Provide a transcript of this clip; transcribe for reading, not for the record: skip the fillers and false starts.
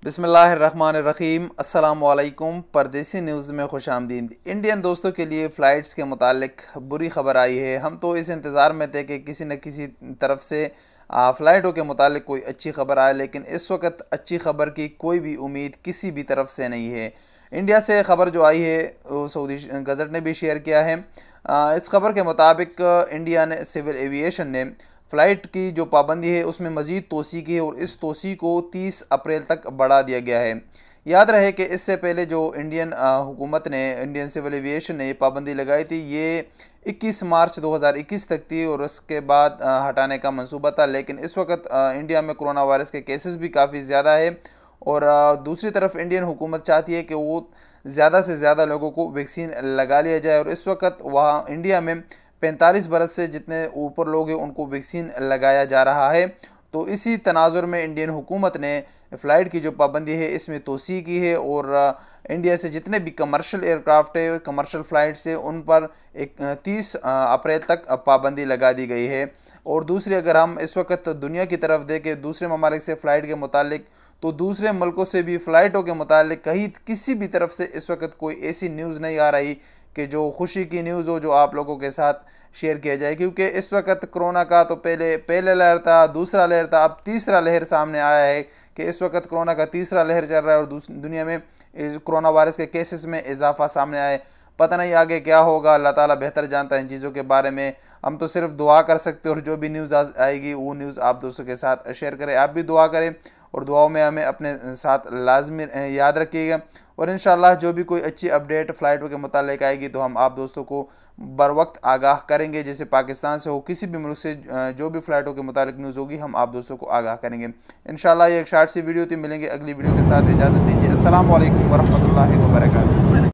बिस्मिल्लाहिर्रहमानिर्रहीम अस्सलामुअलैकुम। परदेसी न्यूज़ में खुशामदीद। इंडियन दोस्तों के लिए फ़्लाइट्स के मुतालिक बुरी ख़बर आई है। हम तो इस इंतज़ार में थे कि किसी न किसी तरफ से फ़्लाइटों के मुतालिक कोई अच्छी ख़बर आए, लेकिन इस वक्त अच्छी ख़बर की कोई भी उम्मीद किसी भी तरफ से नहीं है। इंडिया से ख़बर जो आई है वो सऊदी गज़ट ने भी शेयर किया है। इस खबर के मुताबिक इंडिया ने सिविल एविएशन ने फ़्लाइट की जो पाबंदी है उसमें मज़ीद तोसी की है और इस तोसी को 30 अप्रैल तक बढ़ा दिया गया है। याद रहे कि इससे पहले जो इंडियन हुकूमत ने, इंडियन सिविल एविएशन ने ये पाबंदी लगाई थी, ये 21 मार्च 2021 तक थी और उसके बाद हटाने का मंसूबा था। लेकिन इस वक्त इंडिया में कोरोना वायरस के केसेस भी काफ़ी ज़्यादा है और दूसरी तरफ इंडियन हुकूमत चाहती है कि वो ज़्यादा से ज़्यादा लोगों को वैक्सीन लगा लिया जाए और इस वक्त वहाँ इंडिया में 45 बरस से जितने ऊपर लोग हैं उनको वैक्सीन लगाया जा रहा है। तो इसी तनाजुर में इंडियन हुकूमत ने फ़्लाइट की जो पाबंदी है इसमें तोसी की है और इंडिया से जितने भी कमर्शियल एयरक्राफ्ट है, कमर्शियल फ़्लाइट्स है, उन पर 30 अप्रैल तक पाबंदी लगा दी गई है। और दूसरी, अगर हम इस वक्त दुनिया की तरफ देखें दूसरे ममालिक से फ़्लाइट के मुतालिक, तो दूसरे मुल्कों से भी फ़्लाइटों के मुतालिक कहीं किसी भी तरफ से इस वक्त कोई ऐसी न्यूज़ नहीं आ रही कि जो खुशी की न्यूज़ हो, जो आप लोगों के साथ शेयर किया जाए। क्योंकि इस वक्त कोरोना का तो पहले लहर था, दूसरा लहर था, अब तीसरा लहर सामने आया है कि इस वक्त कोरोना का तीसरा लहर चल रहा है और दुनिया में कोरोना वायरस के केसेस में इजाफा सामने आए। पता नहीं आगे क्या होगा, अल्लाह ताला बेहतर जानता है इन चीज़ों के बारे में। हम तो सिर्फ दुआ कर सकते हैं और जो भी न्यूज़ आएगी वो न्यूज़ आप दोस्तों के साथ शेयर करें। आप भी दुआ करें और दुआओं में हमें अपने साथ लाजमी याद रखिएगा। और इंशाअल्लाह जो भी कोई अच्छी अपडेट फ़्लाइटों के मुतालिक आएगी तो हम आप दोस्तों को बर वक्त आगाह करेंगे। जैसे पाकिस्तान से हो, किसी भी मुल्क से जो भी फ़्लाइटों के मुतालिक न्यूज़ होगी हम आप दोस्तों को आगाह करेंगे। इंशाअल्लाह ये एक शॉर्ट सी वीडियो थी। मिलेंगे अगली वीडियो के साथ। इजाज़त दीजिए। अस्सलामु अलैकुम वरहमतुल्लाहि वबरकातुहू।